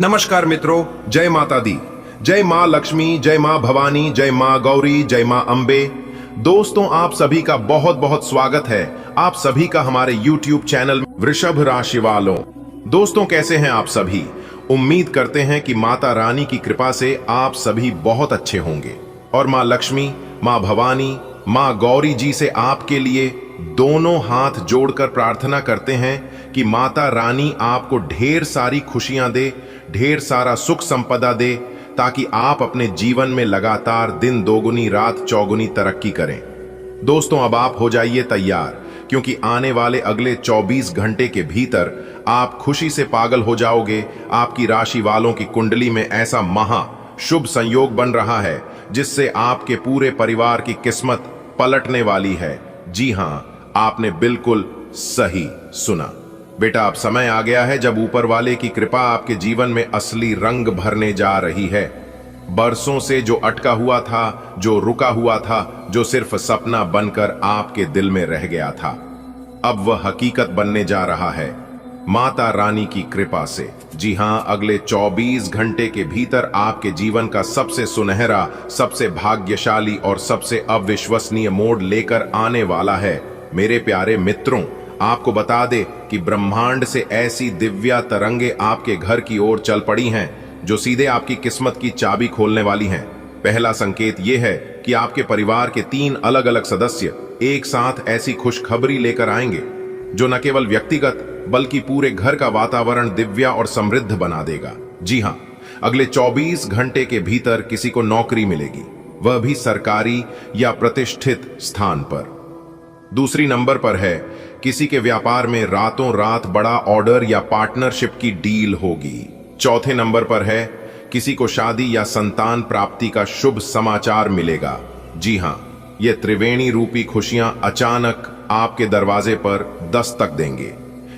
नमस्कार मित्रों, जय माता दी। जय माँ लक्ष्मी, जय माँ भवानी, जय माँ गौरी, जय माँ अंबे। दोस्तों, आप सभी का बहुत बहुत स्वागत है आप सभी का हमारे YouTube चैनल वृषभ राशि वालों। दोस्तों, कैसे हैं आप सभी? उम्मीद करते हैं कि माता रानी की कृपा से आप सभी बहुत अच्छे होंगे और माँ लक्ष्मी, माँ भवानी, माँ गौरी जी से आपके लिए दोनों हाथ जोड़कर प्रार्थना करते हैं कि माता रानी आपको ढेर सारी खुशियां दे, ढेर सारा सुख संपदा दे, ताकि आप अपने जीवन में लगातार दिन दोगुनी रात चौगुनी तरक्की करें। दोस्तों, अब आप हो जाइए तैयार, क्योंकि आने वाले अगले 24 घंटे के भीतर आप खुशी से पागल हो जाओगे। आपकी राशि वालों की कुंडली में ऐसा महा शुभ संयोग बन रहा है जिससे आपके पूरे परिवार की किस्मत पलटने वाली है। जी हां, आपने बिल्कुल सही सुना। बेटा, अब समय आ गया है जब ऊपर वाले की कृपा आपके जीवन में असली रंग भरने जा रही है। बरसों से जो अटका हुआ था, जो रुका हुआ था, जो सिर्फ सपना बनकर आपके दिल में रह गया था, अब वह हकीकत बनने जा रहा है माता रानी की कृपा से। जी हां, अगले 24 घंटे के भीतर आपके जीवन का सबसे सुनहरा, सबसे भाग्यशाली और सबसे अविश्वसनीय मोड़ लेकर आने वाला है। मेरे प्यारे मित्रों, आपको बता दे कि ब्रह्मांड से ऐसी दिव्या तरंगे आपके घर की ओर चल पड़ी हैं जो सीधे आपकी किस्मत की चाबी खोलने वाली हैं। पहला संकेत यह है कि आपके परिवार के 3 अलग अलग सदस्य एक साथ ऐसी खुशखबरी लेकर आएंगे जो न केवल व्यक्तिगत बल्कि पूरे घर का वातावरण दिव्या और समृद्ध बना देगा। जी हां, अगले 24 घंटे के भीतर किसी को नौकरी मिलेगी, वह भी सरकारी या प्रतिष्ठित स्थान पर। दूसरी नंबर पर है किसी के व्यापार में रातों रात बड़ा ऑर्डर या पार्टनरशिप की डील होगी। चौथे नंबर पर है किसी को शादी या संतान प्राप्ति का शुभ समाचार मिलेगा। जी हां, ये त्रिवेणी रूपी खुशियां अचानक आपके दरवाजे पर दस्तक देंगे।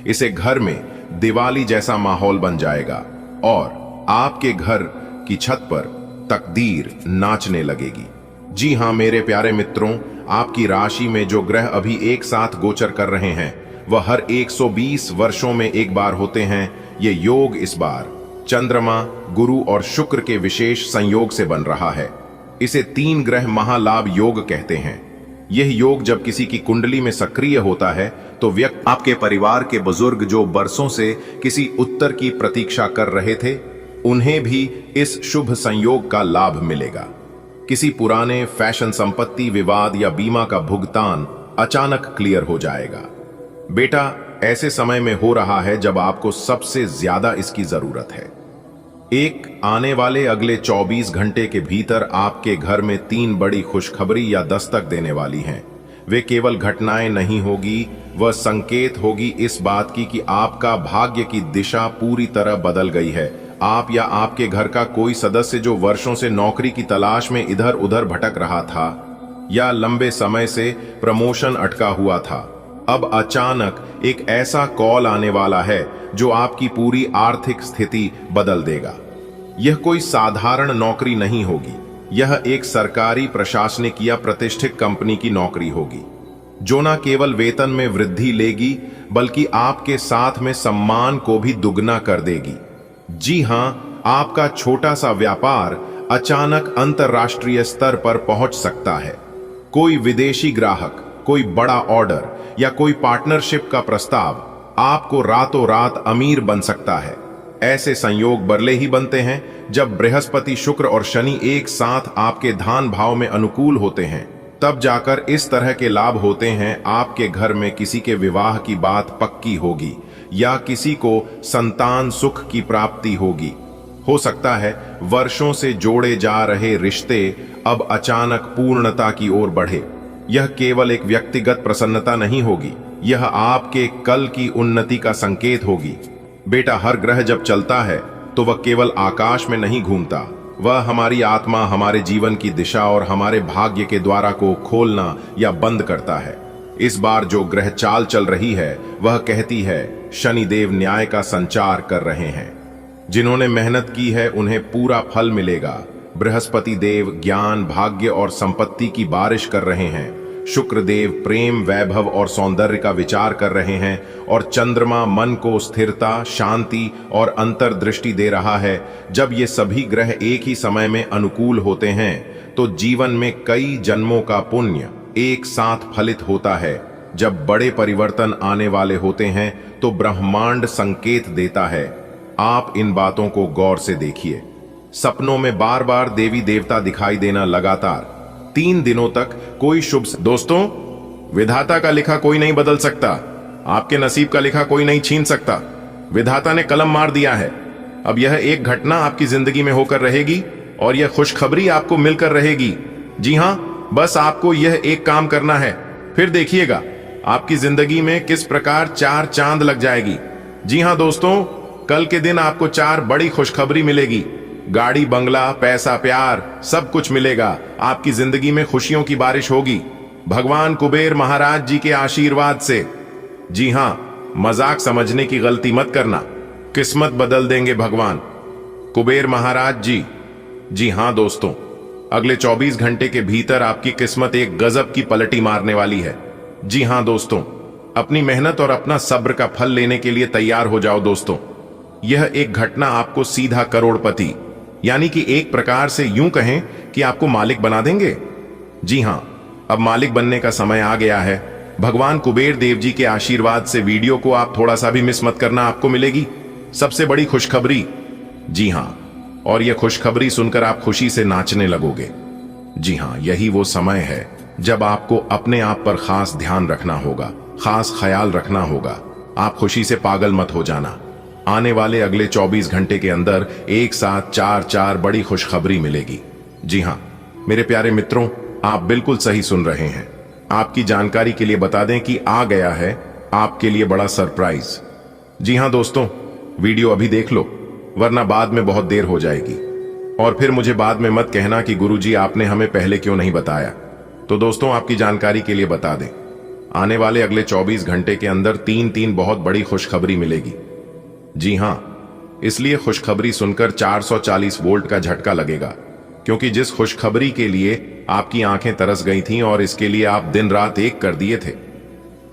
इसे घर में दिवाली जैसा माहौल बन जाएगा और आपके घर की छत पर तकदीर नाचने लगेगी। जी हां मेरे प्यारे मित्रों, आपकी राशि में जो ग्रह अभी एक साथ गोचर कर रहे हैं वह हर 120 वर्षों में एक बार होते हैं। ये योग इस बार चंद्रमा, गुरु और शुक्र के विशेष संयोग से बन रहा है। इसे 3 ग्रह महालाभ योग कहते हैं। यह योग जब किसी की कुंडली में सक्रिय होता है तो व्यक्ति आपके परिवार के बुजुर्ग जो बरसों से किसी उत्तर की प्रतीक्षा कर रहे थे, उन्हें भी इस शुभ संयोग का लाभ मिलेगा। किसी पुराने फैशन संपत्ति विवाद या बीमा का भुगतान अचानक क्लियर हो जाएगा। बेटा, ऐसे समय में हो रहा है जब आपको सबसे ज्यादा इसकी जरूरत है। आने वाले अगले 24 घंटे के भीतर आपके घर में 3 बड़ी खुशखबरी या दस्तक देने वाली हैं। वे केवल घटनाएं नहीं होगी, वह संकेत होगी इस बात की कि आपका भाग्य की दिशा पूरी तरह बदल गई है। आप या आपके घर का कोई सदस्य जो वर्षों से नौकरी की तलाश में इधर उधर भटक रहा था या लंबे समय से प्रमोशन अटका हुआ था, अब अचानक एक ऐसा कॉल आने वाला है जो आपकी पूरी आर्थिक स्थिति बदल देगा। यह कोई साधारण नौकरी नहीं होगी, यह एक सरकारी, प्रशासनिक या प्रतिष्ठित कंपनी की नौकरी होगी जो न केवल वेतन में वृद्धि लेगी बल्कि आपके साथ में सम्मान को भी दुगना कर देगी। जी हां, आपका छोटा सा व्यापार अचानक अंतर्राष्ट्रीय स्तर पर पहुंच सकता है। कोई विदेशी ग्राहक, कोई बड़ा ऑर्डर या कोई पार्टनरशिप का प्रस्ताव आपको रातों रात अमीर बन सकता है। ऐसे संयोग बरले ही बनते हैं जब बृहस्पति, शुक्र और शनि एक साथ आपके धान भाव में अनुकूल होते हैं। तब जाकर इस तरह के लाभ होते हैं। आपके घर में किसी के विवाह की बात पक्की होगी या किसी को संतान सुख की प्राप्ति होगी। हो सकता है वर्षों से जोड़े जा रहे रिश्ते अब अचानक पूर्णता की ओर बढ़े। यह केवल एक व्यक्तिगत प्रसन्नता नहीं होगी, यह आपके कल की उन्नति का संकेत होगी। बेटा, हर ग्रह जब चलता है तो वह केवल आकाश में नहीं घूमता, वह हमारी आत्मा, हमारे जीवन की दिशा और हमारे भाग्य के द्वारा को खोलना या बंद करता है। इस बार जो ग्रह चाल चल रही है वह कहती है शनिदेव न्याय का संचार कर रहे हैं। जिन्होंने मेहनत की है उन्हें पूरा फल मिलेगा। बृहस्पति देव ज्ञान, भाग्य और संपत्ति की बारिश कर रहे हैं। शुक्रदेव प्रेम, वैभव और सौंदर्य का विचार कर रहे हैं और चंद्रमा मन को स्थिरता, शांति और अंतर्दृष्टि दे रहा है। जब ये सभी ग्रह एक ही समय में अनुकूल होते हैं तो जीवन में कई जन्मों का पुण्य एक साथ फलित होता है। जब बड़े परिवर्तन आने वाले होते हैं तो ब्रह्मांड संकेत देता है। आप इन बातों को गौर से देखिए। सपनों में बार बार देवी देवता दिखाई देना, लगातार 3 दिनों तक कोई शुभ। दोस्तों, विधाता का लिखा कोई नहीं बदल सकता, आपके नसीब का लिखा कोई नहीं छीन सकता। विधाता ने कलम मार दिया है। अब यह एक घटना आपकी जिंदगी में होकर रहेगी और यह खुशखबरी आपको मिलकर रहेगी। जी हां, बस आपको यह एक काम करना है, फिर देखिएगा आपकी जिंदगी में किस प्रकार 4 चांद लग जाएगी। जी हां दोस्तों, कल के दिन आपको 4 बड़ी खुशखबरी मिलेगी। गाड़ी, बंगला, पैसा, प्यार, सब कुछ मिलेगा। आपकी जिंदगी में खुशियों की बारिश होगी भगवान कुबेर महाराज जी के आशीर्वाद से। जी हां, मजाक समझने की गलती मत करना, किस्मत बदल देंगे भगवान कुबेर महाराज जी। जी हां दोस्तों, अगले 24 घंटे के भीतर आपकी किस्मत एक गजब की पलटी मारने वाली है। जी हां दोस्तों, अपनी मेहनत और अपना सब्र का फल लेने के लिए तैयार हो जाओ दोस्तों। यह एक घटना आपको सीधा करोड़पति, यानी कि एक प्रकार से यूं कहें कि आपको मालिक बना देंगे। जी हां, अब मालिक बनने का समय आ गया है। भगवान कुबेर देव जी के आशीर्वाद से वीडियो को आप थोड़ा सा भी मिस मत करना, आपको मिलेगी सबसे बड़ी खुशखबरी। जी हां, और यह खुशखबरी सुनकर आप खुशी से नाचने लगोगे। जी हां, यही वो समय है जब आपको अपने आप पर खास ध्यान रखना होगा, खास ख्याल रखना होगा। आप खुशी से पागल मत हो जाना। आने वाले अगले 24 घंटे के अंदर एक साथ 4 बड़ी खुशखबरी मिलेगी। जी हां मेरे प्यारे मित्रों, आप बिल्कुल सही सुन रहे हैं। आपकी जानकारी के लिए बता दें कि आ गया है आपके लिए बड़ा सरप्राइज। जी हां दोस्तों, वीडियो अभी देख लो, वरना बाद में बहुत देर हो जाएगी और फिर मुझे बाद में मत कहना कि गुरुजी आपने हमें पहले क्यों नहीं बताया। तो दोस्तों, आपकी जानकारी के लिए बता दें, आने वाले अगले 24 घंटे के अंदर 3 बहुत बड़ी खुशखबरी मिलेगी। जी हां, इसलिए खुशखबरी सुनकर 440 वोल्ट का झटका लगेगा, क्योंकि जिस खुशखबरी के लिए आपकी आंखें तरस गई थीं और इसके लिए आप दिन रात एक कर दिए थे,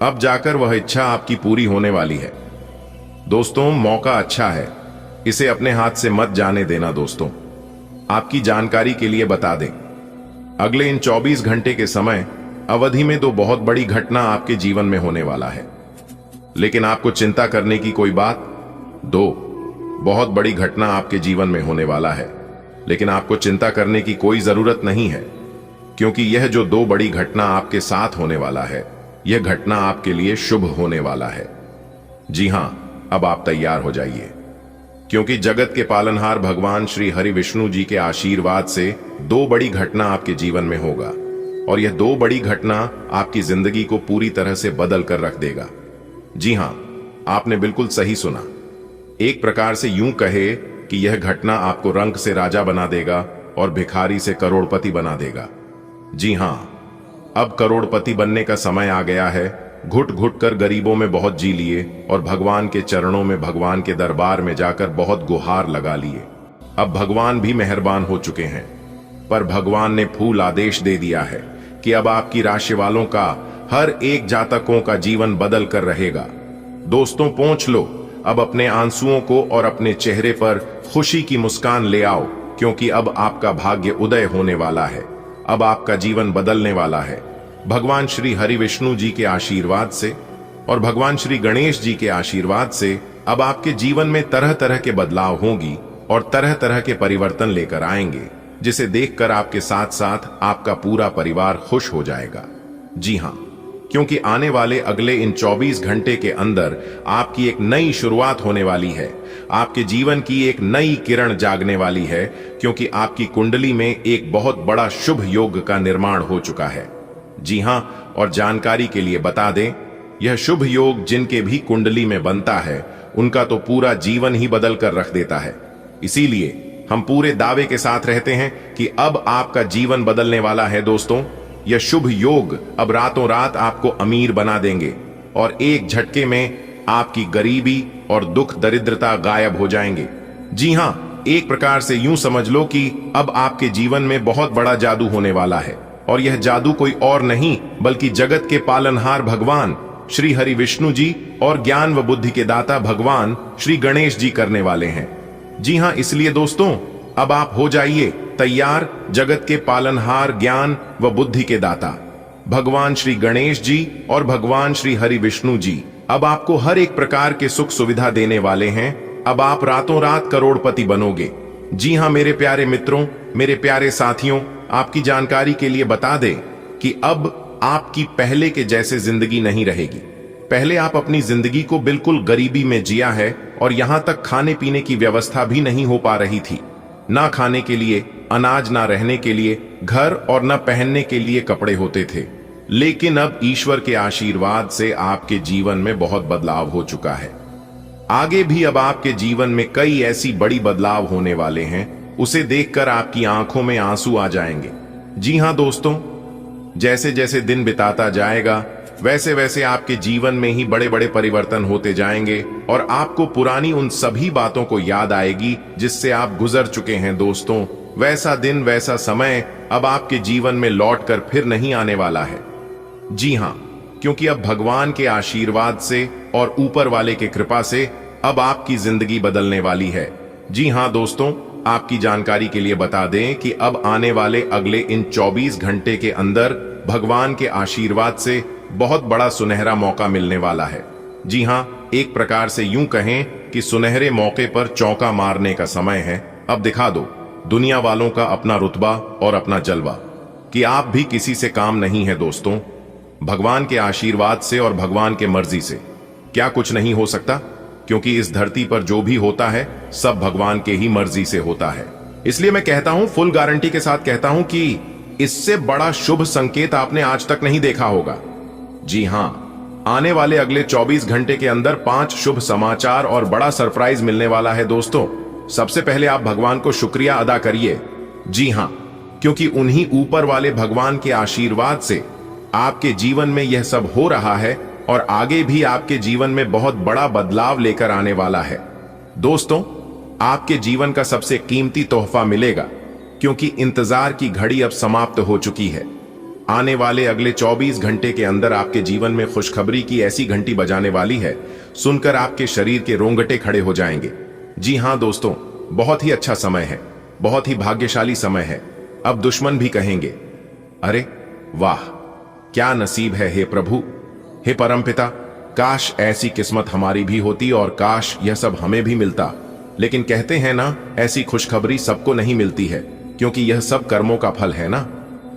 अब जाकर वह इच्छा आपकी पूरी होने वाली है। दोस्तों, मौका अच्छा है, इसे अपने हाथ से मत जाने देना। दोस्तों, आपकी जानकारी के लिए बता दें, अगले इन 24 घंटे के समय अवधि में 2 बहुत बड़ी घटना आपके जीवन में होने वाला है। लेकिन आपको चिंता करने की कोई बात, 2 बहुत बड़ी घटना आपके जीवन में होने वाला है, लेकिन आपको चिंता करने की कोई जरूरत नहीं है, क्योंकि यह जो 2 बड़ी घटना आपके साथ होने वाला है, यह घटना आपके लिए शुभ होने वाला है। जी हां, अब आप तैयार हो जाइए, क्योंकि जगत के पालनहार भगवान श्री हरि विष्णु जी के आशीर्वाद से 2 बड़ी घटना आपके जीवन में होगा और यह 2 बड़ी घटना आपकी जिंदगी को पूरी तरह से बदल कर रख देगा। जी हां, आपने बिल्कुल सही सुना। एक प्रकार से यूं कहे कि यह घटना आपको रंक से राजा बना देगा और भिखारी से करोड़पति बना देगा। जी हां, अब करोड़पति बनने का समय आ गया है। घुट घुट कर गरीबों में बहुत जी लिए और भगवान के चरणों में, भगवान के दरबार में जाकर बहुत गुहार लगा लिए। अब भगवान भी मेहरबान हो चुके हैं, पर भगवान ने फूल आदेश दे दिया है कि अब आपकी राशि वालों का, हर एक जातकों का जीवन बदल कर रहेगा। दोस्तों, पहुंच लो अब अपने आंसुओं को और अपने चेहरे पर खुशी की मुस्कान ले आओ, क्योंकि अब आपका भाग्य उदय होने वाला है। अब आपका जीवन बदलने वाला है। भगवान श्री हरि विष्णु जी के आशीर्वाद से और भगवान श्री गणेश जी के आशीर्वाद से अब आपके जीवन में तरह तरह के बदलाव होंगी और तरह तरह के परिवर्तन लेकर आएंगे, जिसे देखकर आपके साथ साथ आपका पूरा परिवार खुश हो जाएगा। जी हां, क्योंकि आने वाले अगले इन 24 घंटे के अंदर आपकी एक नई शुरुआत होने वाली है। आपके जीवन की एक नई किरण जागने वाली है, क्योंकि आपकी कुंडली में एक बहुत बड़ा शुभ योग का निर्माण हो चुका है। जी हां, और जानकारी के लिए बता दें, यह शुभ योग जिनके भी कुंडली में बनता है, उनका तो पूरा जीवन ही बदल कर रख देता है। इसीलिए हम पूरे दावे के साथ रहते हैं कि अब आपका जीवन बदलने वाला है। दोस्तों, यह शुभ योग अब रातों रात आपको अमीर बना देंगे और एक झटके में आपकी गरीबी और दुख दरिद्रता गायब हो जाएंगे। जी हां, एक प्रकार से यूं समझ लो कि अब आपके जीवन में बहुत बड़ा जादू होने वाला है और यह जादू कोई और नहीं बल्कि जगत के पालनहार भगवान श्री हरि विष्णु जी और ज्ञान व बुद्धि के दाता भगवान श्री गणेश जी करने वाले हैं। जी हाँ, इसलिए दोस्तों अब आप हो जाइए तैयार। जगत के पालनहार, ज्ञान व बुद्धि के दाता भगवान श्री गणेश जी और भगवान श्री हरि विष्णु जी अब आपको हर एक प्रकार के सुख सुविधा देने वाले हैं। अब आप रातों रात करोड़पति बनोगे। जी हाँ मेरे प्यारे मित्रों, मेरे प्यारे साथियों, आपकी जानकारी के लिए बता दें कि अब आपकी पहले के जैसे जिंदगी नहीं रहेगी। पहले आप अपनी जिंदगी को बिल्कुल गरीबी में जिया है और यहां तक खाने पीने की व्यवस्था भी नहीं हो पा रही थी। ना खाने के लिए अनाज, ना रहने के लिए घर और ना पहनने के लिए कपड़े होते थे। लेकिन अब ईश्वर के आशीर्वाद से आपके जीवन में बहुत बदलाव हो चुका है। आगे भी अब आपके जीवन में कई ऐसी बड़ी बदलाव होने वाले हैं, उसे देखकर आपकी आंखों में आंसू आ जाएंगे। जी हां दोस्तों, जैसे जैसे दिन बिताता जाएगा वैसे वैसे आपके जीवन में ही बड़े बड़े परिवर्तन होते जाएंगे और आपको पुरानी उन सभी बातों को याद आएगी जिससे आप गुजर चुके हैं। दोस्तों, वैसा दिन, वैसा समय अब आपके जीवन में लौट कर फिर नहीं आने वाला है। जी हां, क्योंकि अब भगवान के आशीर्वाद से और ऊपर वाले के कृपा से अब आपकी जिंदगी बदलने वाली है। जी हां दोस्तों, आपकी जानकारी के लिए बता दें कि अब आने वाले अगले इन 24 घंटे के अंदर भगवान के आशीर्वाद से बहुत बड़ा सुनहरा मौका मिलने वाला है। जी हां, एक प्रकार से यूं कहें कि सुनहरे मौके पर चौका मारने का समय है। अब दिखा दो दुनिया वालों का अपना रुतबा और अपना जलवा कि आप भी किसी से काम नहीं है। दोस्तों, भगवान के आशीर्वाद से और भगवान के मर्जी से क्या कुछ नहीं हो सकता, क्योंकि इस धरती पर जो भी होता है सब भगवान के ही मर्जी से होता है। इसलिए मैं कहता हूं, फुल गारंटी के साथ कहता हूं कि इससे बड़ा शुभ संकेत आपने आज तक नहीं देखा होगा। जी हां, आने वाले अगले 24 घंटे के अंदर 5 शुभ समाचार और बड़ा सरप्राइज मिलने वाला है। दोस्तों, सबसे पहले आप भगवान को शुक्रिया अदा करिए। जी हां, क्योंकि उन्हीं ऊपर वाले भगवान के आशीर्वाद से आपके जीवन में यह सब हो रहा है और आगे भी आपके जीवन में बहुत बड़ा बदलाव लेकर आने वाला है। दोस्तों, आपके जीवन का सबसे कीमती तोहफा मिलेगा, क्योंकि इंतजार की घड़ी अब समाप्त हो चुकी है। आने वाले अगले 24 घंटे के अंदर आपके जीवन में खुशखबरी की ऐसी घंटी बजाने वाली है, सुनकर आपके शरीर के रोंगटे खड़े हो जाएंगे। जी हां दोस्तों, बहुत ही अच्छा समय है, बहुत ही भाग्यशाली समय है। अब दुश्मन भी कहेंगे, अरे वाह, क्या नसीब है हे प्रभु, हे परमपिता, काश ऐसी किस्मत हमारी भी होती और काश यह सब हमें भी मिलता। लेकिन कहते हैं ना, ऐसी खुशखबरी सबको नहीं मिलती है, क्योंकि यह सब कर्मों का फल है ना।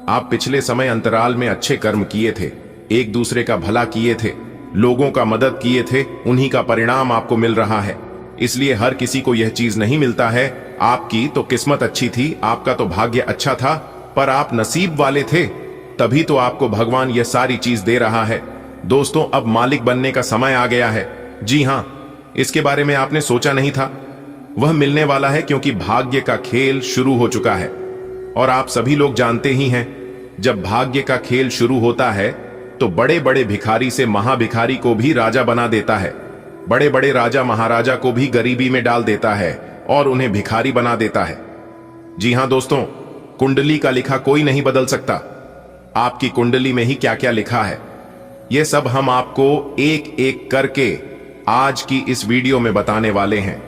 आप पिछले समय अंतराल में अच्छे कर्म किए थे, एक दूसरे का भला किए थे, लोगों का मदद किए थे, उन्हीं का परिणाम आपको मिल रहा है। इसलिए हर किसी को यह चीज नहीं मिलता है। आपकी तो किस्मत अच्छी थी, आपका तो भाग्य अच्छा था, पर आप नसीब वाले थे, तभी तो आपको भगवान यह सारी चीज दे रहा है। दोस्तों, अब मालिक बनने का समय आ गया है। जी हां, इसके बारे में आपने सोचा नहीं था, वह मिलने वाला है, क्योंकि भाग्य का खेल शुरू हो चुका है। और आप सभी लोग जानते ही हैं, जब भाग्य का खेल शुरू होता है तो बड़े बड़े भिखारी से महाभिखारी को भी राजा बना देता है, बड़े बड़े राजा महाराजा को भी गरीबी में डाल देता है और उन्हें भिखारी बना देता है। जी हां दोस्तों, कुंडली का लिखा कोई नहीं बदल सकता। आपकी कुंडली में ही क्या क्या लिखा है, यह सब हम आपको एक एक करके आज की इस वीडियो में बताने वाले हैं।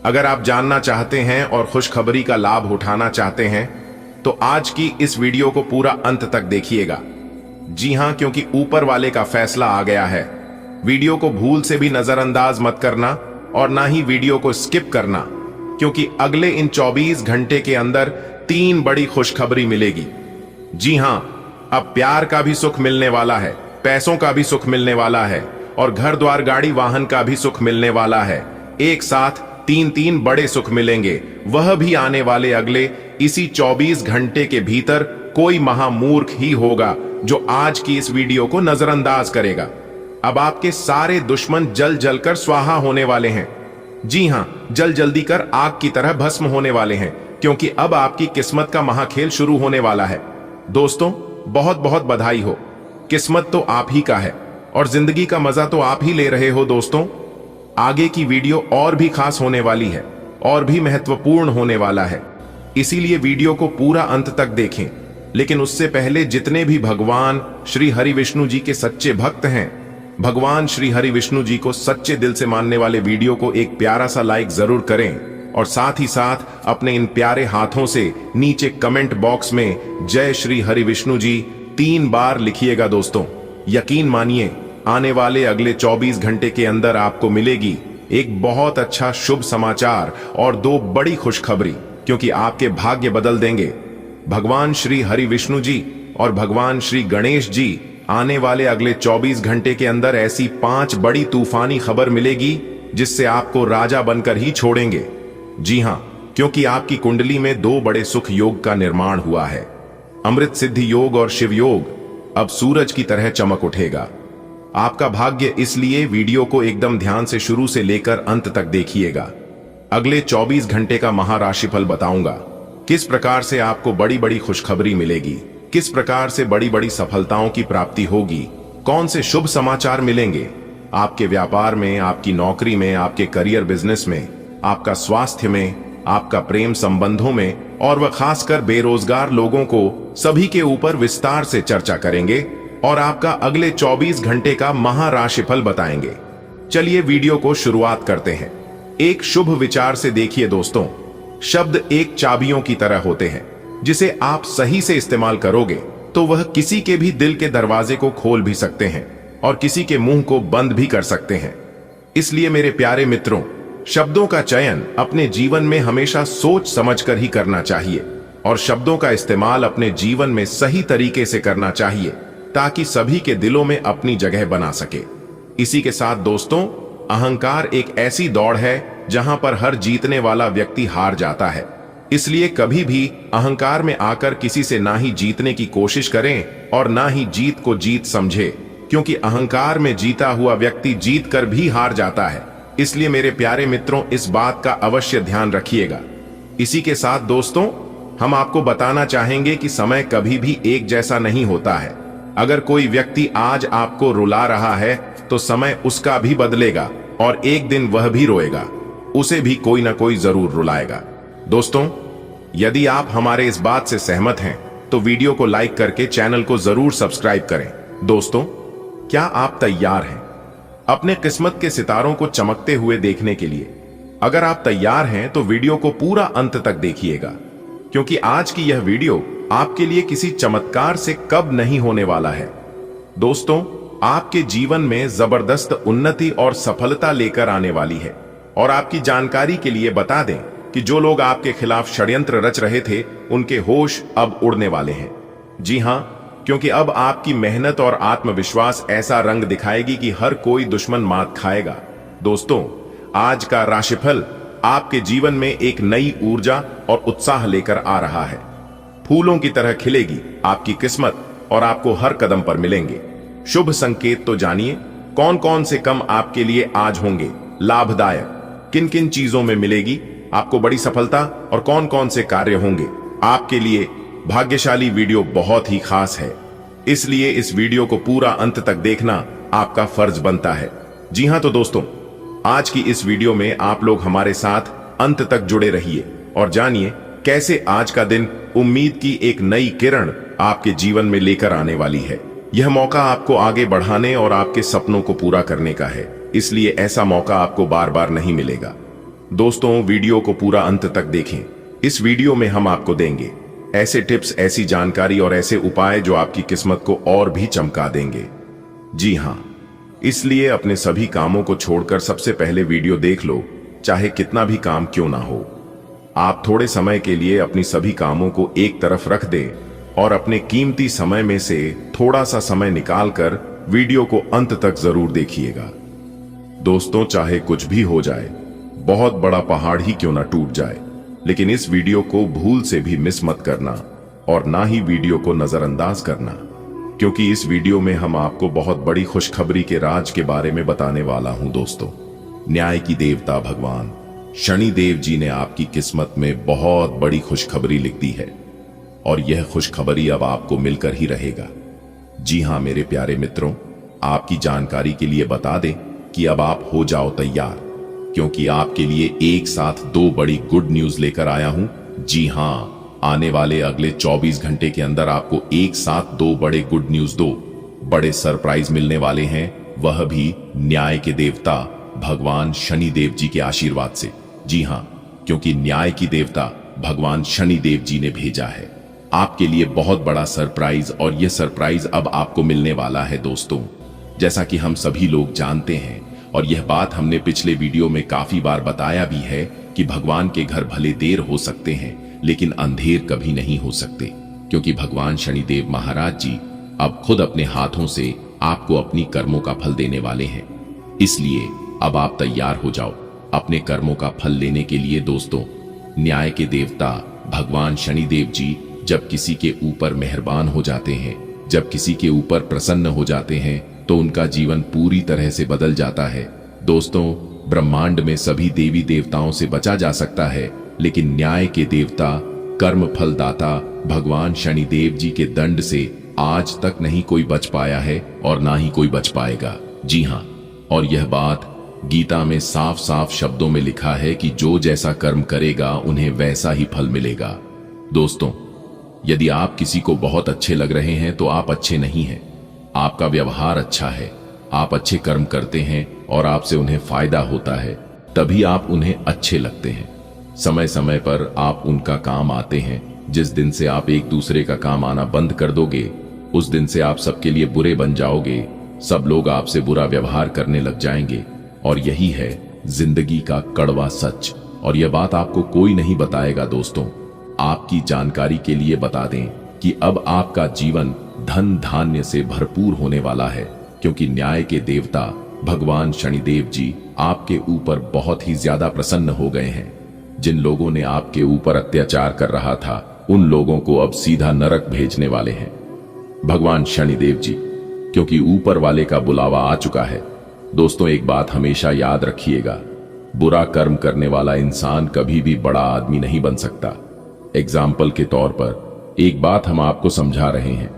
अगर आप जानना चाहते हैं और खुशखबरी का लाभ उठाना चाहते हैं तो आज की इस वीडियो को पूरा अंत तक देखिएगा। जी हां, क्योंकि ऊपर वाले का फैसला आ गया है। वीडियो को भूल से भी नजरअंदाज मत करना और ना ही वीडियो को स्किप करना, क्योंकि अगले इन 24 घंटे के अंदर 3 बड़ी खुशखबरी मिलेगी। जी हां, अब प्यार का भी सुख मिलने वाला है, पैसों का भी सुख मिलने वाला है और घर द्वार गाड़ी वाहन का भी सुख मिलने वाला है। एक साथ 3 बड़े सुख मिलेंगे, वह भी आने वाले अगले इसी 24 घंटे के भीतर। कोई महामूर्ख ही होगा जो आज की इस वीडियो को नजरअंदाज करेगा। अब आपके सारे दुश्मन जल जलकर स्वाहा होने वाले हैं। जी हां, जल जल्दी कर आग की तरह भस्म होने वाले हैं, क्योंकि अब आपकी किस्मत का महाखेल शुरू होने वाला है। दोस्तों, बहुत बहुत बधाई हो, किस्मत तो आप ही का है और जिंदगी का मजा तो आप ही ले रहे हो। दोस्तों, आगे की वीडियो और भी खास होने वाली है, और भी महत्वपूर्ण होने वाला है, इसीलिए वीडियो को पूरा अंत तक देखें। लेकिन उससे पहले जितने भी भगवान श्री हरि विष्णु जी के सच्चे भक्त हैं, भगवान श्री हरि विष्णु जी को सच्चे दिल से मानने वाले वीडियो को एक प्यारा सा लाइक जरूर करें और साथ ही साथ अपने इन प्यारे हाथों से नीचे कमेंट बॉक्स में जय श्री हरि विष्णु जी 3 बार लिखिएगा। दोस्तों यकीन मानिए, आने वाले अगले 24 घंटे के अंदर आपको मिलेगी एक बहुत अच्छा शुभ समाचार और 2 बड़ी खुशखबरी, क्योंकि आपके भाग्य बदल देंगे। भगवान श्री हरि विष्णु जी और भगवान श्री गणेश जी आने वाले अगले 24 घंटे के अंदर ऐसी 5 बड़ी तूफानी खबर मिलेगी जिससे आपको राजा बनकर ही छोड़ेंगे। जी हां, क्योंकि आपकी कुंडली में 2 बड़े सुख योग का निर्माण हुआ है। अमृत सिद्धि योग और शिव योग अब सूरज की तरह चमक उठेगा। आपका भाग्य, इसलिए वीडियो को एकदम ध्यान से शुरू से लेकर अंत तक देखिएगा। अगले 24 घंटे का महाराशिफल बताऊंगा, किस प्रकार से आपको बड़ी बड़ी खुशखबरी मिलेगी, किस प्रकार से बड़ी बड़ी सफलताओं की प्राप्ति होगी, कौन से शुभ समाचार मिलेंगे आपके व्यापार में, आपकी नौकरी में, आपके करियर बिजनेस में, आपका स्वास्थ्य में, आपका प्रेम संबंधों में, और वह खासकर बेरोजगार लोगों को सभी के ऊपर विस्तार से चर्चा करेंगे और आपका अगले 24 घंटे का महाराशिफल बताएंगे। चलिए वीडियो को शुरुआत करते हैं। एक शुभ विचार से देखिए दोस्तों, शब्द एक चाबियों की तरह होते हैं, जिसे आप सही से इस्तेमाल करोगे तो वह किसी के भी दिल के दरवाजे को खोल भी सकते हैं और किसी के मुंह को बंद भी कर सकते हैं। इसलिए मेरे प्यारे मित्रों, शब्दों का चयन अपने जीवन में हमेशा सोच समझकर ही करना चाहिए और शब्दों का इस्तेमाल अपने जीवन में सही तरीके से करना चाहिए ताकि सभी के दिलों में अपनी जगह बना सके। इसी के साथ दोस्तों, अहंकार एक ऐसी दौड़ है जहां पर हर जीतने वाला व्यक्ति हार जाता है। इसलिए कभी भी अहंकार में आकर किसी से ना ही जीतने की कोशिश करें और ना ही जीत को जीत समझे, क्योंकि अहंकार में जीता हुआ व्यक्ति जीत कर भी हार जाता है। इसलिए मेरे प्यारे मित्रों, इस बात का अवश्य ध्यान रखिएगा। इसी के साथ दोस्तों, हम आपको बताना चाहेंगे कि समय कभी भी एक जैसा नहीं होता है। अगर कोई व्यक्ति आज आपको रुला रहा है तो समय उसका भी बदलेगा और एक दिन वह भी रोएगा, उसे भी कोई ना कोई जरूर रुलाएगा। दोस्तों, यदि आप हमारे इस बात से सहमत हैं तो वीडियो को लाइक करके चैनल को जरूर सब्सक्राइब करें। दोस्तों, क्या आप तैयार हैं अपने किस्मत के सितारों को चमकते हुए देखने के लिए? अगर आप तैयार हैं तो वीडियो को पूरा अंत तक देखिएगा, क्योंकि आज की यह वीडियो आपके लिए किसी चमत्कार से कब नहीं होने वाला है। दोस्तों, आपके जीवन में जबरदस्त उन्नति और सफलता लेकर आने वाली है। और आपकी जानकारी के लिए बता दें कि जो लोग आपके खिलाफ षड्यंत्र रच रहे थे, उनके होश अब उड़ने वाले हैं। जी हां, क्योंकि अब आपकी मेहनत और आत्मविश्वास ऐसा रंग दिखाएगी कि हर कोई दुश्मन मात खाएगा। दोस्तों, आज का राशिफल आपके जीवन में एक नई ऊर्जा और उत्साह लेकर आ रहा है। फूलों की तरह खिलेगी आपकी किस्मत और आपको हर कदम पर मिलेंगे शुभ संकेत। तो जानिए कौन कौन से काम आपके लिए आज होंगे लाभदायक, किन किन चीजों में मिलेगी आपको बड़ी सफलता और कौन कौन से कार्य होंगे आपके लिए भाग्यशाली। वीडियो बहुत ही खास है, इसलिए इस वीडियो को पूरा अंत तक देखना आपका फर्ज बनता है। जी हां, तो दोस्तों, आज की इस वीडियो में आप लोग हमारे साथ अंत तक जुड़े रहिए और जानिए कैसे आज का दिन उम्मीद की एक नई किरण आपके जीवन में लेकर आने वाली है। यह मौका आपको आगे बढ़ाने और आपके सपनों को पूरा करने का है, इसलिए ऐसा मौका आपको बार बार नहीं मिलेगा। दोस्तों, वीडियो को पूरा अंत तक देखें। इस वीडियो में हम आपको देंगे ऐसे टिप्स, ऐसी जानकारी और ऐसे उपाय जो आपकी किस्मत को और भी चमका देंगे। जी हां, इसलिए अपने सभी कामों को छोड़कर सबसे पहले वीडियो देख लो, चाहे कितना भी काम क्यों ना हो। आप थोड़े समय के लिए अपनी सभी कामों को एक तरफ रख दें और अपने कीमती समय में से थोड़ा सा समय निकालकर वीडियो को अंत तक जरूर देखिएगा। दोस्तों, चाहे कुछ भी हो जाए, बहुत बड़ा पहाड़ ही क्यों ना टूट जाए, लेकिन इस वीडियो को भूल से भी मिस मत करना और ना ही वीडियो को नजरअंदाज करना, क्योंकि इस वीडियो में हम आपको बहुत बड़ी खुशखबरी के राज के बारे में बताने वाला हूं। दोस्तों, न्याय की देवता भगवान शनि देव जी ने आपकी किस्मत में बहुत बड़ी खुशखबरी लिख दी है और यह खुशखबरी अब आपको मिलकर ही रहेगा। जी हां मेरे प्यारे मित्रों, आपकी जानकारी के लिए बता दें कि अब आप हो जाओ तैयार, क्योंकि आपके लिए एक साथ 2 बड़ी गुड न्यूज लेकर आया हूं। जी हां, आने वाले अगले 24 घंटे के अंदर आपको एक साथ दो बड़े गुड न्यूज, दो बड़े सरप्राइज मिलने वाले हैं, वह भी न्याय के देवता भगवान शनिदेव जी के आशीर्वाद से। जी हां, क्योंकि न्याय की देवता भगवान शनिदेव जी ने भेजा है आपके लिए बहुत बड़ा सरप्राइज, और यह सरप्राइज अब आपको मिलने वाला है दोस्तों। जैसा कि हम सभी लोग जानते हैं, और यह बात हमने पिछले वीडियो में काफी बार बताया भी है कि भगवान के घर भले देर हो सकते हैं लेकिन अंधेर कभी नहीं हो सकते, क्योंकि भगवान शनिदेव महाराज जी अब खुद अपने हाथों से आपको अपनी कर्मों का फल देने वाले हैं। इसलिए अब आप तैयार हो जाओ अपने कर्मों का फल लेने के लिए दोस्तों। न्याय के देवता भगवान शनिदेव जी जब किसी के ऊपर मेहरबान हो जाते हैं, जब किसी के ऊपर प्रसन्न हो जाते हैं, तो उनका जीवन पूरी तरह से बदल जाता है दोस्तों। ब्रह्मांड में सभी देवी देवताओं से बचा जा सकता है, लेकिन न्याय के देवता कर्म फलदाता भगवान शनिदेव जी के दंड से आज तक नहीं कोई बच पाया है और ना ही कोई बच पाएगा। जी हां, और यह बात गीता में साफ साफ शब्दों में लिखा है कि जो जैसा कर्म करेगा उन्हें वैसा ही फल मिलेगा। दोस्तों, यदि आप किसी को बहुत अच्छे लग रहे हैं तो आप अच्छे नहीं हैं। आपका व्यवहार अच्छा है, आप अच्छे कर्म करते हैं और आपसे उन्हें फायदा होता है, तभी आप उन्हें अच्छे लगते हैं। समय समय पर आप उनका काम आते हैं। जिस दिन से आप एक दूसरे का काम आना बंद कर दोगे, उस दिन से आप सबके लिए बुरे बन जाओगे। सब लोग आपसे बुरा व्यवहार करने लग जाएंगे, और यही है जिंदगी का कड़वा सच। और यह बात आपको कोई नहीं बताएगा दोस्तों। आपकी जानकारी के लिए बता दें कि अब आपका जीवन धन धान्य से भरपूर होने वाला है, क्योंकि न्याय के देवता भगवान शनिदेव जी आपके ऊपर बहुत ही ज्यादा प्रसन्न हो गए हैं। जिन लोगों ने आपके ऊपर अत्याचार कर रहा था, उन लोगों को अब सीधा नरक भेजने वाले हैं भगवान शनिदेव जी, क्योंकि ऊपर वाले का बुलावा आ चुका है। दोस्तों, एक बात हमेशा याद रखिएगा, बुरा कर्म करने वाला इंसान कभी भी बड़ा आदमी नहीं बन सकता। एग्जाम्पल के तौर पर एक बात हम आपको समझा रहे हैं,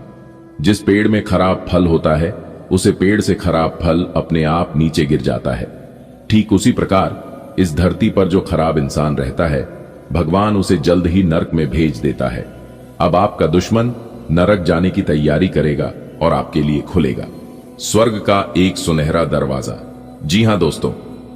जिस पेड़ में खराब फल होता है, उसे पेड़ से खराब फल अपने आप नीचे गिर जाता है। ठीक उसी प्रकार इस धरती पर जो खराब इंसान रहता है, भगवान उसे जल्द ही नरक में भेज देता है। अब आपका दुश्मन नरक जाने की तैयारी करेगा और आपके लिए खुलेगा स्वर्ग का एक सुनहरा दरवाजा। जी हां दोस्तों,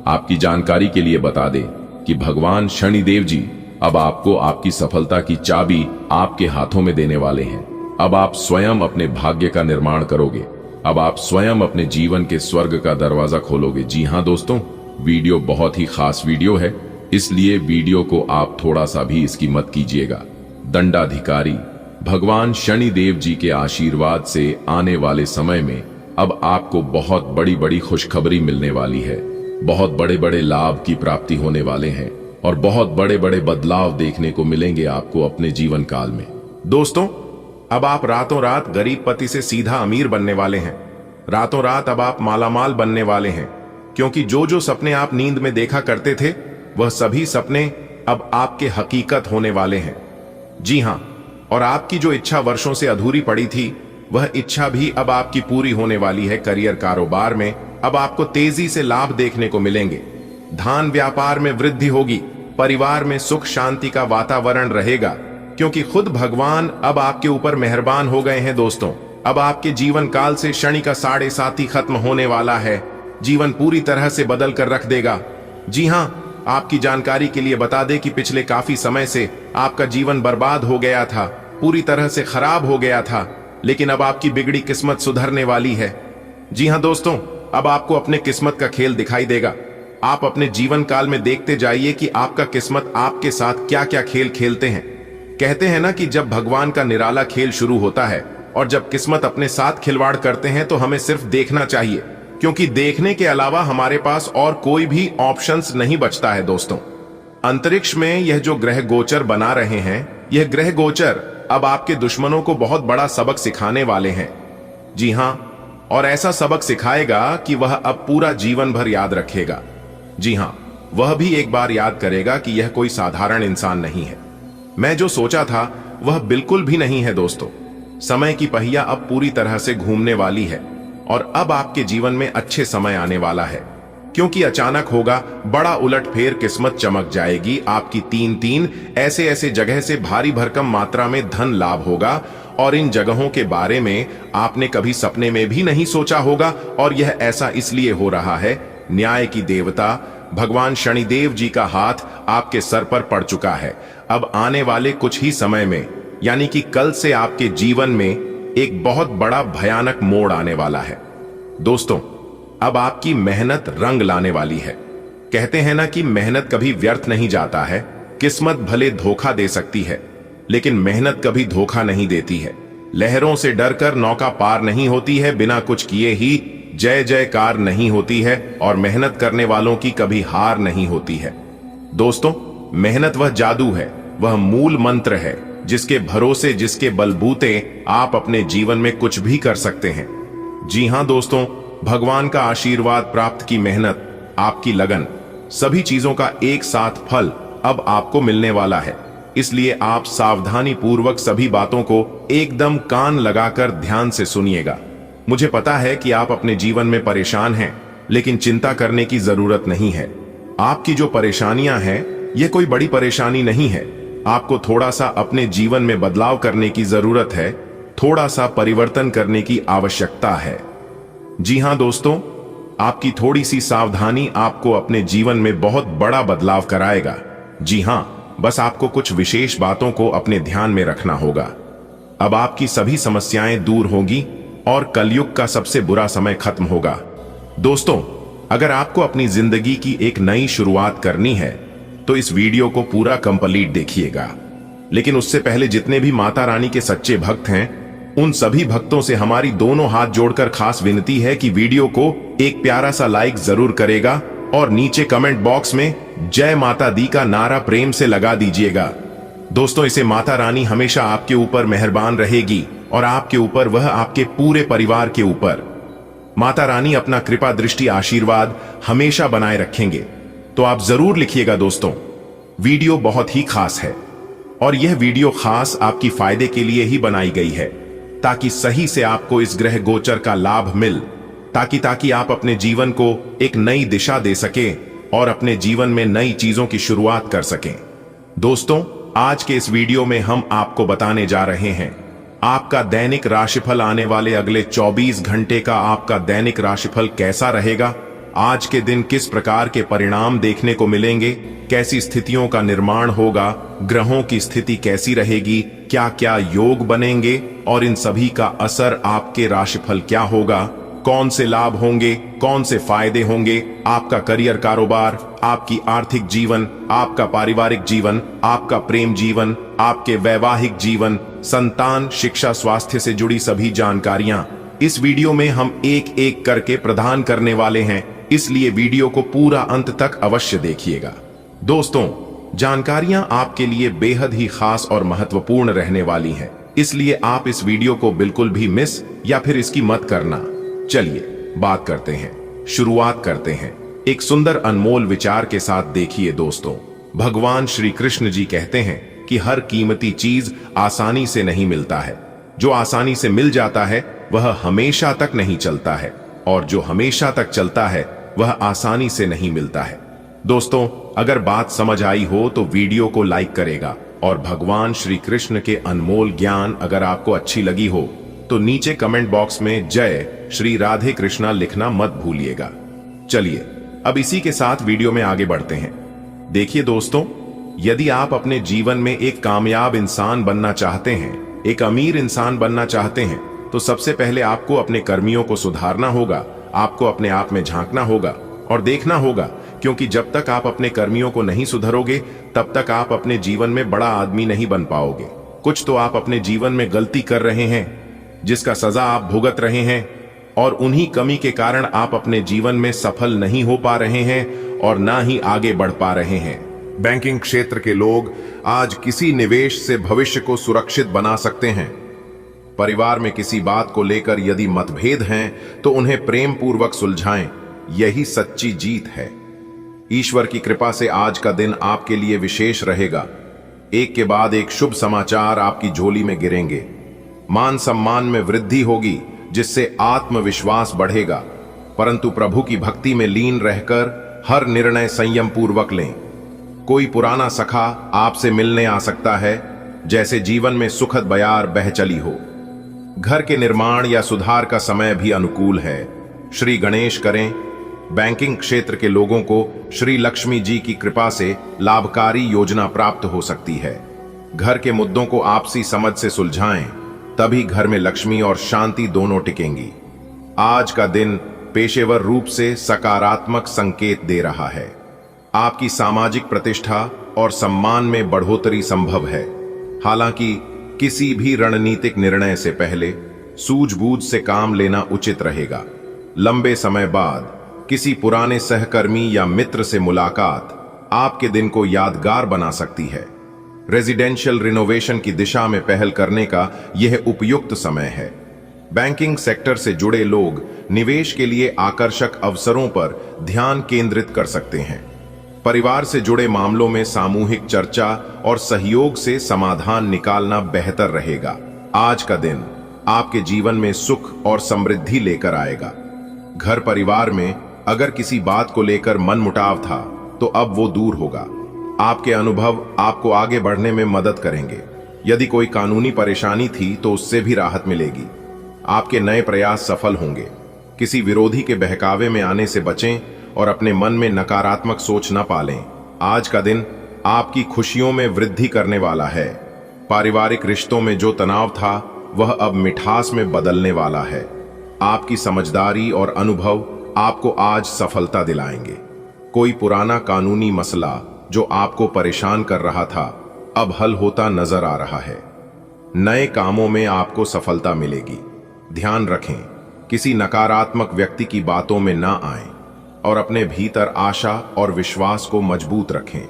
आपकी जानकारी के लिए बता दें कि भगवान शनिदेव जी अब आपको आपकी सफलता की चाबी आपके हाथों में देने वाले हैं। अब आप स्वयं अपने भाग्य का निर्माण करोगे। अब आप स्वयं अपने जीवन के स्वर्ग का दरवाजा खोलोगे। जी हां दोस्तों, वीडियो बहुत ही खास वीडियो है, इसलिए वीडियो को आप थोड़ा सा भी इसकी मत कीजिएगा। दंडाधिकारी भगवान शनिदेव जी के आशीर्वाद से आने वाले समय में अब आपको बहुत बड़ी बड़ी खुशखबरी मिलने वाली है। बहुत बड़े बड़े लाभ की प्राप्ति होने वाले हैं और बहुत बड़े बड़े बदलाव देखने को मिलेंगे आपको अपने जीवन काल में। दोस्तों, अब आप रातों रात गरीब पति से सीधा अमीर बनने वाले हैं। रातों रात अब आप मालामाल बनने वाले हैं, क्योंकि जो जो सपने आप नींद में देखा करते थे, वह सभी सपने अब आपके हकीकत होने वाले हैं। जी हां, और आपकी जो इच्छा वर्षों से अधूरी पड़ी थी, वह इच्छा भी अब आपकी पूरी होने वाली है। करियर कारोबार में अब आपको तेजी से लाभ देखने को मिलेंगे। धान व्यापार में वृद्धि होगी। परिवार में सुख शांति का वातावरण रहेगा, क्योंकि खुद भगवान अब आपके ऊपर मेहरबान हो गए हैं। दोस्तों, अब आपके जीवन काल से शनि का 7.5 खत्म होने वाला है। जीवन पूरी तरह से बदल कर रख देगा। जी हां, आपकी जानकारी के लिए बता दें कि पिछले काफी समय से आपका जीवन बर्बाद हो गया था, पूरी तरह से खराब हो गया था, लेकिन अब आपकी बिगड़ी किस्मत सुधरने वाली है। जी हां दोस्तों, अब आपको अपने किस्मत का खेल दिखाई देगा। आप अपने जीवन काल में देखते जाइए कि आपका किस्मत आपके साथ क्या क्या खेल खेलते हैं। कहते हैं ना कि जब भगवान का निराला खेल शुरू होता है और जब किस्मत अपने साथ खिलवाड़ करते हैं, तो हमें सिर्फ देखना चाहिए, क्योंकि देखने के अलावा हमारे पास और कोई भी ऑप्शंस नहीं बचता है। दोस्तों, अंतरिक्ष में यह जो ग्रह गोचर बना रहे हैं, यह ग्रह गोचर अब आपके दुश्मनों को बहुत बड़ा सबक सिखाने वाले हैं। जी हां, और ऐसा सबक सिखाएगा कि वह अब पूरा जीवन भर याद रखेगा। जी हां, वह भी एक बार याद करेगा कि यह कोई साधारण इंसान नहीं है। मैं जो सोचा था वह बिल्कुल भी नहीं है। दोस्तों, समय की पहिया अब पूरी तरह से घूमने वाली है और अब आपके जीवन में अच्छे समय आने वाला है। क्योंकि अचानक होगा बड़ा उलटफेर, किस्मत चमक जाएगी आपकी। तीन तीन ऐसे ऐसे जगह से भारी भरकम मात्रा में धन लाभ होगा, और इन जगहों के बारे में आपने कभी सपने में भी नहीं सोचा होगा। और यह ऐसा इसलिए हो रहा है, न्याय की देवता भगवान शनिदेव जी का हाथ आपके सर पर पड़ चुका है। अब आने वाले कुछ ही समय में, यानी कि कल से, आपके जीवन में एक बहुत बड़ा भयानक मोड़ आने वाला है। दोस्तों, अब आपकी मेहनत रंग लाने वाली है। कहते हैं ना कि मेहनत कभी व्यर्थ नहीं जाता है। किस्मत भले धोखा दे सकती है, लेकिन मेहनत कभी धोखा नहीं देती है। लहरों से डरकर नौका पार नहीं होती है, बिना कुछ किए ही जय जयकार नहीं होती है, और मेहनत करने वालों की कभी हार नहीं होती है। दोस्तों, मेहनत वह जादू है, वह मूल मंत्र है, जिसके भरोसे, जिसके बलबूते आप अपने जीवन में कुछ भी कर सकते हैं। जी हां दोस्तों, भगवान का आशीर्वाद प्राप्त की मेहनत, आपकी लगन, सभी चीजों का एक साथ फल अब आपको मिलने वाला है। इसलिए आप सावधानी पूर्वक सभी बातों को एकदम कान लगाकर ध्यान से सुनिएगा। मुझे पता है कि आप अपने जीवन में परेशान हैं, लेकिन चिंता करने की जरूरत नहीं है। आपकी जो परेशानियां हैं, ये कोई बड़ी परेशानी नहीं है। आपको थोड़ा सा अपने जीवन में बदलाव करने की जरूरत है, थोड़ा सा परिवर्तन करने की आवश्यकता है। जी हां दोस्तों, आपकी थोड़ी सी सावधानी आपको अपने जीवन में बहुत बड़ा बदलाव कराएगा। जी हां, बस आपको कुछ विशेष बातों को अपने ध्यान में रखना होगा। अब आपकी सभी समस्याएं दूर होंगी और कलयुग का सबसे बुरा समय खत्म होगा। दोस्तों, अगर आपको अपनी जिंदगी की एक नई शुरुआत करनी है तो इस वीडियो को पूरा कंप्लीट देखिएगा। लेकिन उससे पहले जितने भी माता रानी के सच्चे भक्त हैं, उन सभी भक्तों से हमारी दोनों हाथ जोड़कर खास विनती है कि वीडियो को एक प्यारा सा लाइक जरूर करेगा और नीचे कमेंट बॉक्स में जय माता दी का नारा प्रेम से लगा दीजिएगा। दोस्तों, इसे माता रानी हमेशा आपके ऊपर मेहरबान रहेगी, और आपके ऊपर, वह आपके पूरे परिवार के ऊपर। माता रानी अपना कृपा दृष्टि आशीर्वाद हमेशा बनाए रखेंगे। तो आप जरूर लिखिएगा दोस्तों। वीडियो बहुत ही खास है, और यह वीडियो खास आपकी फायदे के लिए ही बनाई गई है, ताकि सही से आपको इस ग्रह गोचर का लाभ मिल, ताकि आप अपने जीवन को एक नई दिशा दे सकें और अपने जीवन में नई चीजों की शुरुआत कर सकें। दोस्तों, आज के इस वीडियो में हम आपको बताने जा रहे हैं आपका दैनिक राशिफल। आने वाले अगले 24 घंटे का आपका दैनिक राशिफल कैसा रहेगा, आज के दिन किस प्रकार के परिणाम देखने को मिलेंगे, कैसी स्थितियों का निर्माण होगा, ग्रहों की स्थिति कैसी रहेगी, क्या क्या योग बनेंगे, और इन सभी का असर आपके राशिफल क्या होगा, कौन से लाभ होंगे, कौन से फायदे होंगे, आपका करियर, कारोबार, आपकी आर्थिक जीवन, आपका पारिवारिक जीवन, आपका प्रेम जीवन, आपके वैवाहिक जीवन, संतान, शिक्षा, स्वास्थ्य से जुड़ी सभी जानकारियां इस वीडियो में हम एक एक करके प्रदान करने वाले हैं। इसलिए वीडियो को पूरा अंत तक अवश्य देखिएगा। दोस्तों, जानकारियां आपके लिए बेहद ही खास और महत्वपूर्ण रहने वाली हैं, इसलिए आप इस वीडियो को बिल्कुल भी मिस या फिर इसकी मत करना। चलिए बात करते हैं, शुरुआत करते हैं एक सुंदर अनमोल विचार के साथ। देखिए दोस्तों, भगवान श्री कृष्ण जी कहते हैं कि हर कीमती चीज आसानी से नहीं मिलता है। जो आसानी से मिल जाता है वह हमेशा तक नहीं चलता है, और जो हमेशा तक चलता है वह आसानी से नहीं मिलता है। दोस्तों, अगर बात समझ आई हो तो वीडियो को लाइक करेगा, और भगवान श्री कृष्ण के अनमोल ज्ञान अगर आपको अच्छी लगी हो तो नीचे कमेंट बॉक्स में जय श्री राधे कृष्णा लिखना मत भूलिएगा। चलिए अब इसी के साथ वीडियो में आगे बढ़ते हैं। देखिए दोस्तों, यदि आप अपने जीवन में एक कामयाब इंसान बनना चाहते हैं, एक अमीर इंसान बनना चाहते हैं, तो सबसे पहले आपको अपने कर्मियों को सुधारना होगा। आपको अपने आप में झांकना होगा और देखना होगा, क्योंकि जब तक आप अपने कर्मियों को नहीं सुधारोगे तब तक आप अपने जीवन में बड़ा आदमी नहीं बन पाओगे। कुछ तो आप अपने जीवन में गलती कर रहे हैं, जिसका सजा आप भुगत रहे हैं, और उन्हीं कमी के कारण आप अपने जीवन में सफल नहीं हो पा रहे हैं और ना ही आगे बढ़ पा रहे हैं। बैंकिंग क्षेत्र के लोग आज किसी निवेश से भविष्य को सुरक्षित बना सकते हैं। परिवार में किसी बात को लेकर यदि मतभेद हैं तो उन्हें प्रेम पूर्वक सुलझाएं, यही सच्ची जीत है। ईश्वर की कृपा से आज का दिन आपके लिए विशेष रहेगा। एक के बाद एक शुभ समाचार आपकी झोली में गिरेंगे। मान सम्मान में वृद्धि होगी, जिससे आत्मविश्वास बढ़ेगा। परंतु प्रभु की भक्ति में लीन रहकर हर निर्णय संयम पूर्वक लें। कोई पुराना सखा आपसे मिलने आ सकता है, जैसे जीवन में सुखद बयार बह चली हो। घर के निर्माण या सुधार का समय भी अनुकूल है। श्री गणेश करें। बैंकिंग क्षेत्र के लोगों को श्री लक्ष्मी जी की कृपा से लाभकारी योजना प्राप्त हो सकती है। घर के मुद्दों को आपसी समझ से सुलझाएं, तभी घर में लक्ष्मी और शांति दोनों टिकेंगी। आज का दिन पेशेवर रूप से सकारात्मक संकेत दे रहा है। आपकी सामाजिक प्रतिष्ठा और सम्मान में बढ़ोतरी संभव है। हालांकि किसी भी रणनीतिक निर्णय से पहले सूझबूझ से काम लेना उचित रहेगा। लंबे समय बाद किसी पुराने सहकर्मी या मित्र से मुलाकात आपके दिन को यादगार बना सकती है। रेजिडेंशियल रिनोवेशन की दिशा में पहल करने का यह उपयुक्त समय है। बैंकिंग सेक्टर से जुड़े लोग निवेश के लिए आकर्षक अवसरों पर ध्यान केंद्रित कर सकते हैं। परिवार से जुड़े मामलों में सामूहिक चर्चा और सहयोग से समाधान निकालना बेहतर रहेगा। आज का दिन आपके जीवन में सुख और समृद्धि लेकर आएगा। घर परिवार में अगर किसी बात को लेकर मनमुटाव था तो अब वो दूर होगा। आपके अनुभव आपको आगे बढ़ने में मदद करेंगे। यदि कोई कानूनी परेशानी थी तो उससे भी राहत मिलेगी। आपके नए प्रयास सफल होंगे। किसी विरोधी के बहकावे में आने से बचें और अपने मन में नकारात्मक सोच न पालें। आज का दिन आपकी खुशियों में वृद्धि करने वाला है। पारिवारिक रिश्तों में जो तनाव था वह अब मिठास में बदलने वाला है। आपकी समझदारी और अनुभव आपको आज सफलता दिलाएंगे। कोई पुराना कानूनी मसला जो आपको परेशान कर रहा था अब हल होता नजर आ रहा है। नए कामों में आपको सफलता मिलेगी। ध्यान रखें, किसी नकारात्मक व्यक्ति की बातों में ना आएं और अपने भीतर आशा और विश्वास को मजबूत रखें।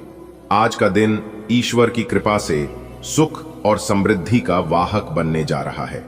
आज का दिन ईश्वर की कृपा से सुख और समृद्धि का वाहक बनने जा रहा है।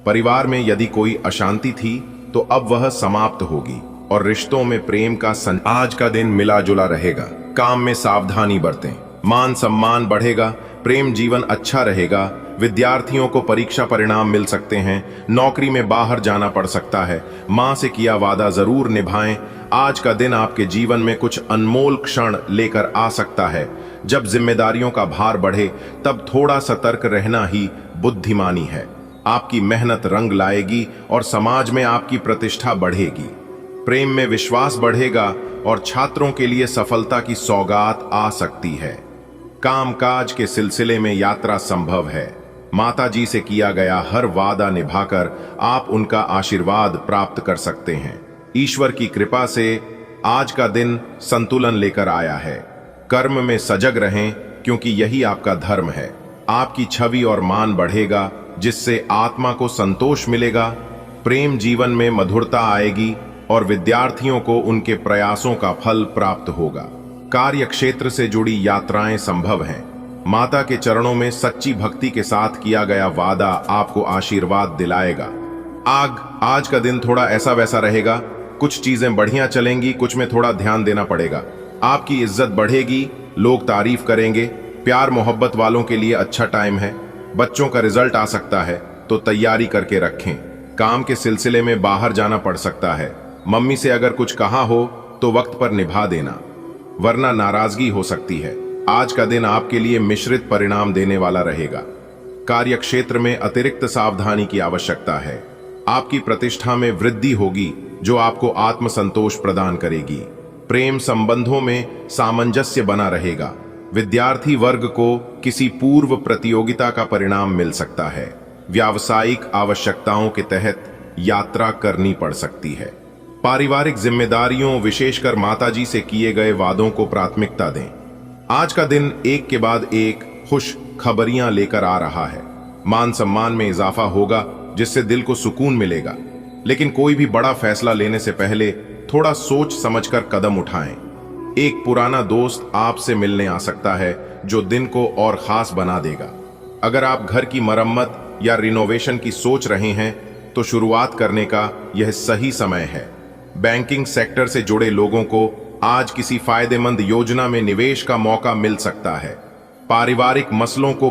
परिवार में यदि कोई अशांति थी तो अब वह समाप्त होगी और रिश्तों में प्रेम का आज का दिन मिला जुला रहेगा। काम में सावधानी बरतें, मान सम्मान बढ़ेगा, प्रेम जीवन अच्छा रहेगा। विद्यार्थियों को परीक्षा परिणाम मिल सकते हैं। नौकरी में बाहर जाना पड़ सकता है। मां से किया वादा जरूर निभाएं। आज का दिन आपके जीवन में कुछ अनमोल क्षण लेकर आ सकता है। जब जिम्मेदारियों का भार बढ़े तब थोड़ा सतर्क रहना ही बुद्धिमानी है। आपकी मेहनत रंग लाएगी और समाज में आपकी प्रतिष्ठा बढ़ेगी। प्रेम में विश्वास बढ़ेगा और छात्रों के लिए सफलता की सौगात आ सकती है। कामकाज के सिलसिले में यात्रा संभव है। माता जी से किया गया हर वादा निभाकर आप उनका आशीर्वाद प्राप्त कर सकते हैं। ईश्वर की कृपा से आज का दिन संतुलन लेकर आया है। कर्म में सजग रहें क्योंकि यही आपका धर्म है। आपकी छवि और मान बढ़ेगा जिससे आत्मा को संतोष मिलेगा। प्रेम जीवन में मधुरता आएगी और विद्यार्थियों को उनके प्रयासों का फल प्राप्त होगा। कार्य क्षेत्र से जुड़ी यात्राएं संभव हैं। माता के चरणों में सच्ची भक्ति के साथ किया गया वादा आपको आशीर्वाद दिलाएगा। आज का दिन थोड़ा ऐसा वैसा रहेगा। कुछ चीजें बढ़िया चलेंगी, कुछ में थोड़ा ध्यान देना पड़ेगा। आपकी इज्जत बढ़ेगी, लोग तारीफ करेंगे। प्यार मोहब्बत वालों के लिए अच्छा टाइम है। बच्चों का रिजल्ट आ सकता है तो तैयारी करके रखें। काम के सिलसिले में बाहर जाना पड़ सकता है। मम्मी से अगर कुछ कहा हो तो वक्त पर निभा देना, वरना नाराजगी हो सकती है। आज का दिन आपके लिए मिश्रित परिणाम देने वाला रहेगा। कार्य क्षेत्र में अतिरिक्त सावधानी की आवश्यकता है। आपकी प्रतिष्ठा में वृद्धि होगी जो आपको आत्मसंतोष प्रदान करेगी। प्रेम संबंधों में सामंजस्य बना रहेगा। विद्यार्थी वर्ग को किसी पूर्व प्रतियोगिता का परिणाम मिल सकता है। व्यावसायिक आवश्यकताओं के तहत यात्रा करनी पड़ सकती है। पारिवारिक जिम्मेदारियों, विशेषकर माताजी से किए गए वादों को प्राथमिकता दें। आज का दिन एक के बाद एक खुश खबरियां लेकर आ रहा है। मान सम्मान में इजाफा होगा जिससे दिल को सुकून मिलेगा। लेकिन कोई भी बड़ा फैसला लेने से पहले थोड़ा सोच समझकर कदम उठाएं। एक पुराना दोस्त आपसे मिलने आ सकता है जो दिन को और खास बना देगा। अगर आप घर की मरम्मत या रिनोवेशन की सोच रहे हैं तो शुरुआत करने का यह सही समय है। बैंकिंग सेक्टर से जुड़े लोगों को आज किसी फायदेमंद योजना में निवेश का मौका मिल सकता है। पारिवारिक मसलों को